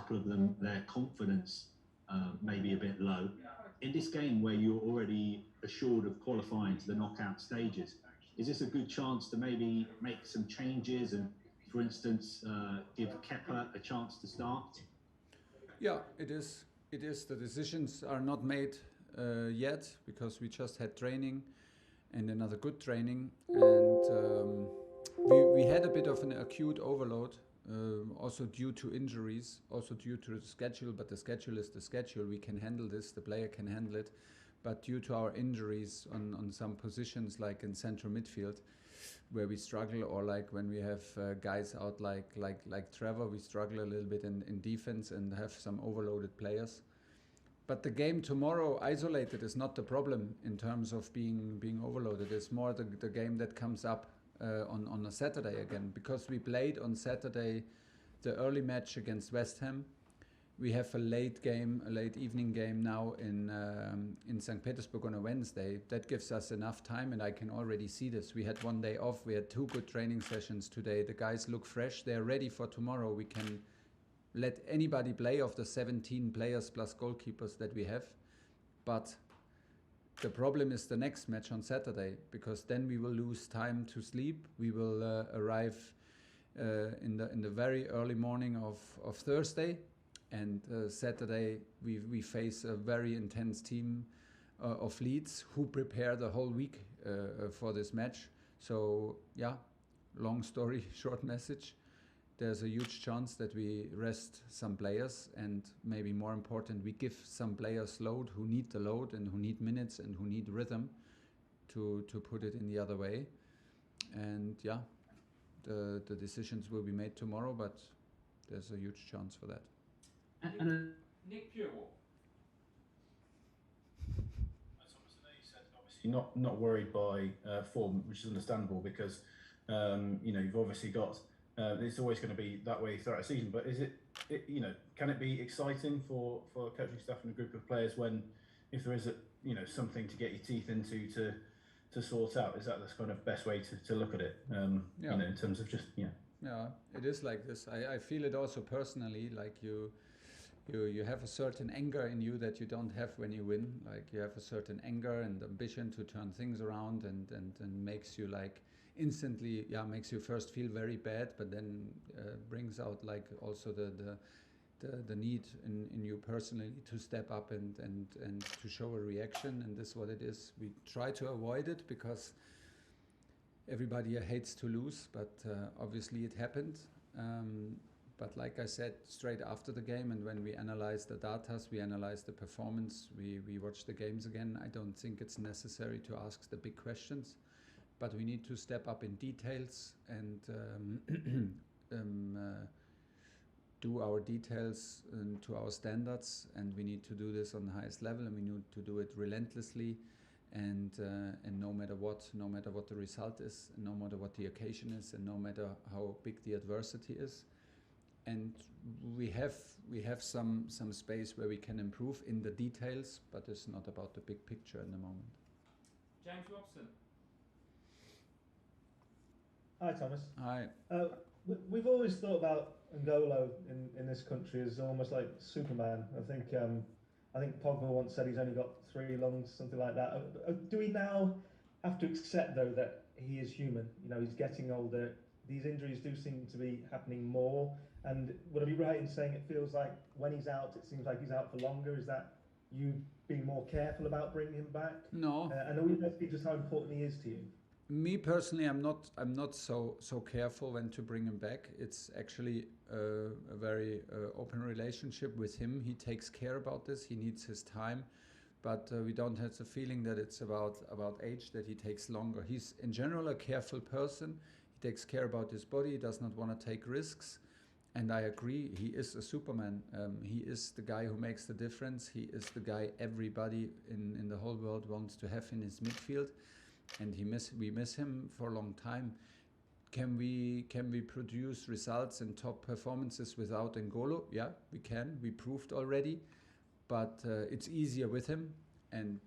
couple of them, their confidence may be a bit low. In this game where you're already assured of qualifying to the knockout stages, is this a good chance to maybe make some changes and, for instance, give Kepa a chance to start? Yeah, it is. It is. The decisions are not made yet because we just had training and another good training, and we had a bit of an acute overload, also due to injuries, also due to the schedule, but the schedule is the schedule. We can handle this, the player can handle it, but due to our injuries on some positions, like in central midfield, where we struggle, or like when we have guys out like Trevor, we struggle a little bit in defense and have some overloaded players. But the game tomorrow, isolated, is not the problem in terms of being overloaded. It's more the game that comes up on a Saturday again, because we played on Saturday the early match against West Ham. We have a late evening game now in St. Petersburg on a Wednesday. That gives us enough time, and I can already see this. We had one day off. We had 2 good training sessions today. The guys look fresh. They're ready for tomorrow. We can let anybody play of the 17 players plus goalkeepers that we have. But the problem is the next match on Saturday, because then we will lose time to sleep. We will arrive in the very early morning of Thursday, and Saturday we face a very intense team of Leeds who prepare the whole week for this match. So yeah, long story, short message. There's a huge chance that we rest some players, and maybe more important, we give some players load who need the load and who need minutes and who need rhythm, to put it in the other way. And yeah, the decisions will be made tomorrow, but there's a huge chance for that. Nick Purewell. Obviously not worried by form, which is understandable, because you know, you've obviously got it's always going to be that way throughout a season. But is it you know, can it be exciting for coaching staff and a group of players when, if there is something to get your teeth into to sort out? Is that the kind of best way to look at it? Yeah. You know, in terms of just Yeah, it is like this. I feel it also personally, like you have a certain anger in you that you don't have when you win. Like you have a certain anger and ambition to turn things around, and makes you like instantly, makes you first feel very bad, but then brings out like also the need in you personally to step up and to show a reaction. And this is what it is. We try to avoid it because everybody hates to lose, but obviously it happened. But like I said, straight after the game, and when we analyze the data, we analyze the performance, we watch the games again, I don't think it's necessary to ask the big questions, but we need to step up in details and do our details to our standards, and we need to do this on the highest level, and we need to do it relentlessly, and no matter what the result is, no matter what the occasion is, and no matter how big the adversity is. And we have some space where we can improve in the details, but it's not about the big picture in the moment. James Robson. Hi, Thomas. Hi. We've always thought about N'Golo in this country as almost like Superman. I think Pogba once said he's only got 3 lungs, something like that. Do we now have to accept, though, that he is human? You know, he's getting older. These injuries do seem to be happening more. And would I be right in saying it feels like when he's out, it seems like he's out for longer? Is that you being more careful about bringing him back? No. And are we asking just how important he is to you? Me personally, I'm not so careful when to bring him back. It's actually a very open relationship with him. He takes care about this. He needs his time, but we don't have the feeling that it's about age, that he takes longer. He's in general a careful person. He takes care about his body. He does not want to take risks. And I agree, he is a Superman. He is the guy who makes the difference. He is the guy everybody in the whole world wants to have in his midfield. And we miss him for a long time. Can we produce results and top performances without N'Golo? Yeah, we can. We proved already. But it's easier with him. And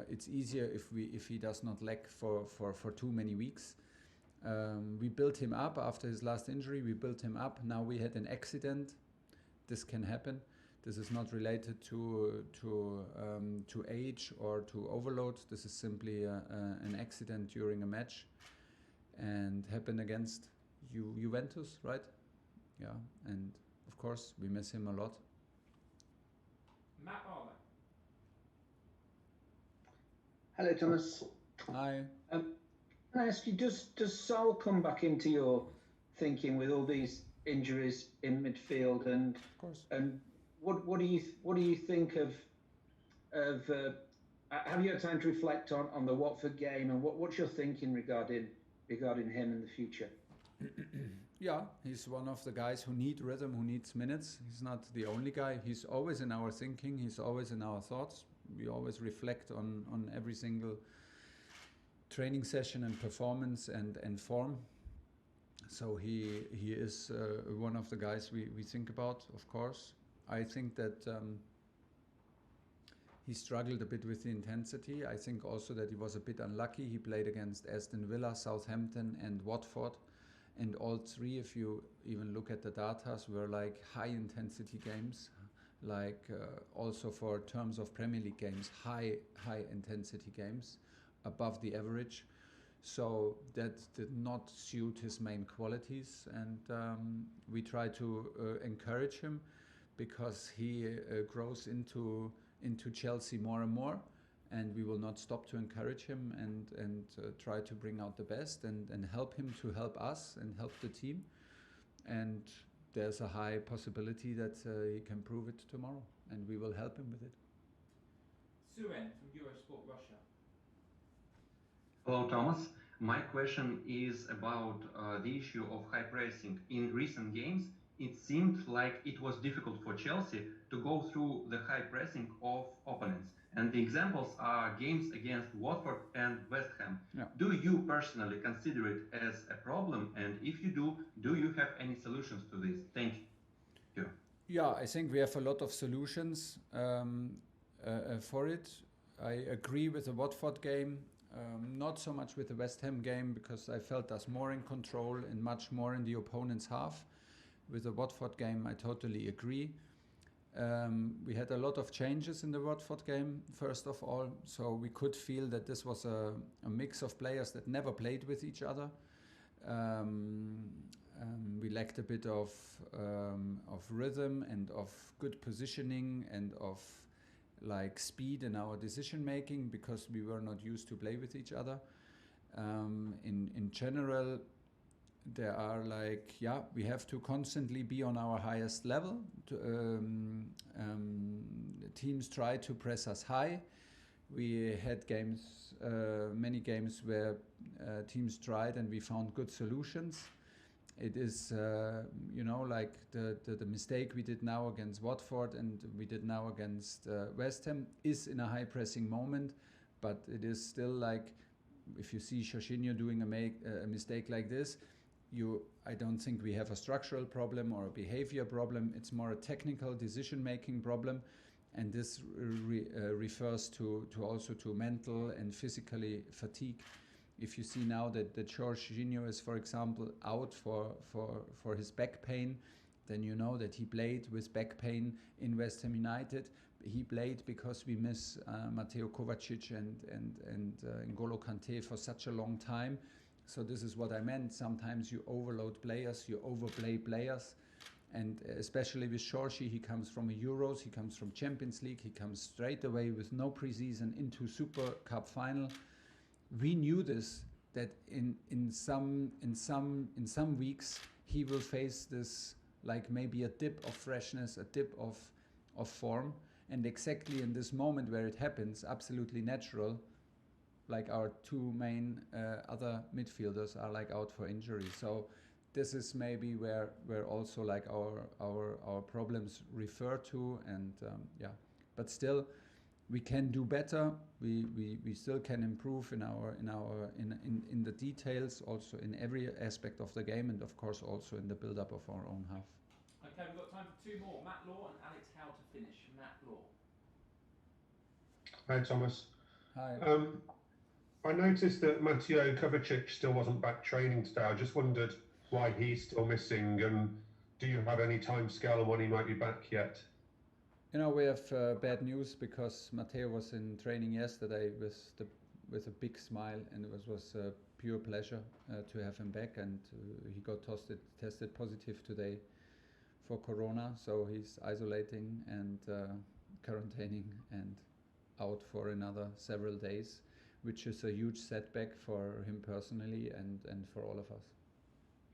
it's easier if he does not lag for too many weeks. We built him up after his last injury. We built him up. Now we had an accident this can happen. This is not related to age or to overload. This is simply an accident during a match, and happened against Juventus, right? Yeah, and of course we miss him a lot. Matt Barlow. Hello, Thomas. Hi. Can I ask you, does Saul come back into your thinking with all these injuries in midfield, and Of course. and what do you think of have you had time to reflect on the Watford game, and what's your thinking regarding him in the future? Yeah, he's one of the guys who need rhythm, who needs minutes. He's not the only guy. He's always in our thinking. He's always in our thoughts. We always reflect on every single training session and performance and form. So he is one of the guys we think about, of course. I think that he struggled a bit with the intensity. I think also that he was a bit unlucky. He played against Aston Villa, Southampton and Watford. And all three, if you even look at the data, were like high intensity games, like also for terms of Premier League games, high intensity games, above the average. So that did not suit his main qualities, and we try to encourage him, because he grows into Chelsea more and more, and we will not stop to encourage him and try to bring out the best and help him to help us and help the team. And there's a high possibility that he can prove it tomorrow, and we will help him with it. Suren from Eurosport Russia. Hello, Thomas. My question is about the issue of high pressing. In recent games, it seemed like it was difficult for Chelsea to go through the high pressing of opponents. And the examples are games against Watford and West Ham. Yeah. Do you personally consider it as a problem? And if you do you have any solutions to this? Thank you. Yeah, I think we have a lot of solutions for it. I agree with the Watford game. Not so much with the West Ham game, because I felt us more in control and much more in the opponent's half. With the Watford game, I totally agree. We had a lot of changes in the Watford game, first of all, so we could feel that this was a mix of players that never played with each other. We lacked a bit of rhythm and of good positioning and of like speed in our decision making, because we were not used to play with each other. In general, there are like, yeah, we have to constantly be on our highest level. Teams try to press us high. We had games, many games where teams tried and we found good solutions. It is, you know, like the mistake we did now against Watford and we did now against West Ham is in a high pressing moment, but it is still like, if you see Jorginho doing a mistake like this, I don't think we have a structural problem or a behavior problem. It's more a technical decision-making problem, and this refers to also to mental and physically fatigue. If you see now that Jorginho is, for example, out for his back pain, then you know that he played with back pain in West Ham United. He played because we miss Mateo Kovacic and N'Golo Kante for such a long time. So this is what I meant. Sometimes you overload players, you overplay players. And especially with Jorginho, he comes from a Euros, he comes from Champions League, he comes straight away with no preseason into Super Cup final. We knew this, that in some weeks he will face this, like maybe a dip of freshness, a dip of form, and exactly in this moment where it happens, absolutely natural, like our two main other midfielders are like out for injury. So this is maybe where also like our problems refer to, and yeah, but still we can do better. We still can improve in the details, also in every aspect of the game, and of course also in the build-up of our own half. Okay, we've got time for two more. Matt Law and Alex Howe to finish. Matt Law. Hi, Thomas. Hi. I noticed that Mateo Kovacic still wasn't back training today. I just wondered why he's still missing, and do you have any time scale on when he might be back yet? You know, we have bad news because Matteo was in training yesterday with a big smile, and it was a pure pleasure to have him back. And he got tested positive today for Corona, so he's isolating and quarantining and out for another several days, which is a huge setback for him personally and for all of us.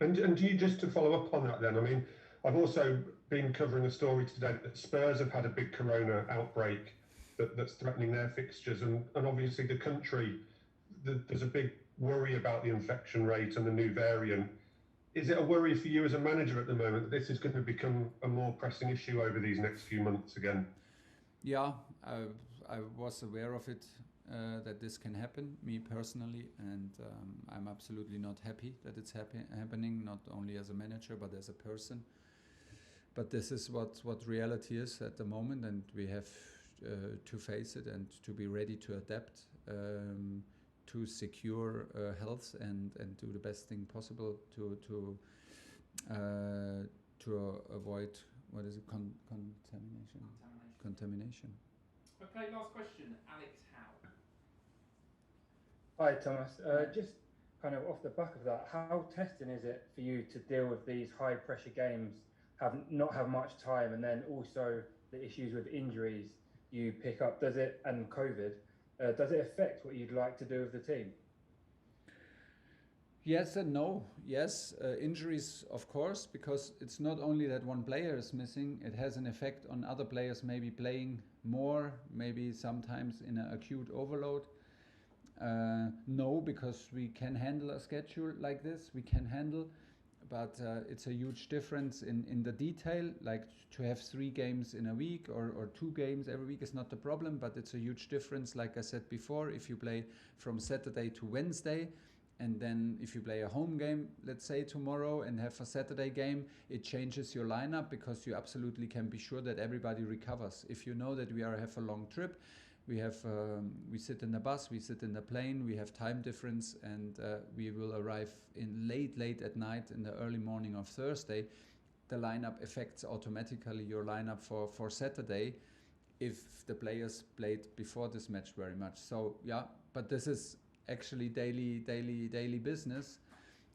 And do you, just to follow up on that then, I mean, I've also been covering a story today that Spurs have had a big corona outbreak that's threatening their fixtures, and obviously the country, there's a big worry about the infection rate and the new variant. Is it a worry for you as a manager at the moment that this is going to become a more pressing issue over these next few months again? Yeah, I was aware of it, that this can happen, me personally, and I'm absolutely not happy that it's happening, not only as a manager but as a person. But this is what reality is at the moment, and we have to face it and to be ready to adapt, to secure health and do the best thing possible to avoid, what is it, contamination. Okay, last question, Alex Howe. Hi Thomas, just kind of off the back of that, how testing is it for you to deal with these high pressure games, not have much time, and then also the issues with injuries you pick up, and COVID, does it affect what you'd like to do with the team? Yes and no. Yes, injuries, of course, because it's not only that one player is missing, it has an effect on other players maybe playing more, maybe sometimes in an acute overload. No, because we can handle a schedule like this, but it's a huge difference in the detail. Like to have 3 games in a week or 2 games every week is not the problem, but it's a huge difference, like I said before, if you play from Saturday to Wednesday, and then if you play a home game, let's say tomorrow, and have a Saturday game, it changes your lineup, because you absolutely can be sure that everybody recovers. If you know that we have a long trip, we sit in the bus, we sit in the plane, we have time difference, and we will arrive in late at night in the early morning of Thursday. The lineup affects automatically your lineup for Saturday if the players played before this match very much. So yeah, but this is actually daily business,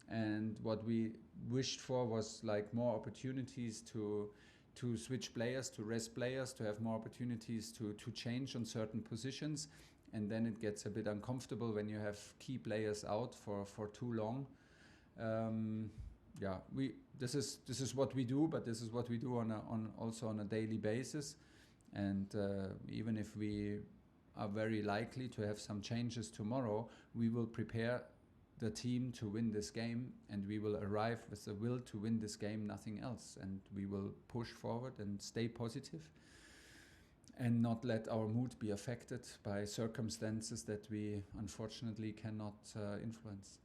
and what we wished for was like more opportunities to switch players, to rest players, to have more opportunities to change on certain positions, and then it gets a bit uncomfortable when you have key players out for too long. Yeah, this is what we do, but this is what we do also on a daily basis, and even if we are very likely to have some changes tomorrow, we will prepare the team to win this game, and we will arrive with the will to win this game, nothing else, and we will push forward and stay positive and not let our mood be affected by circumstances that we unfortunately cannot influence.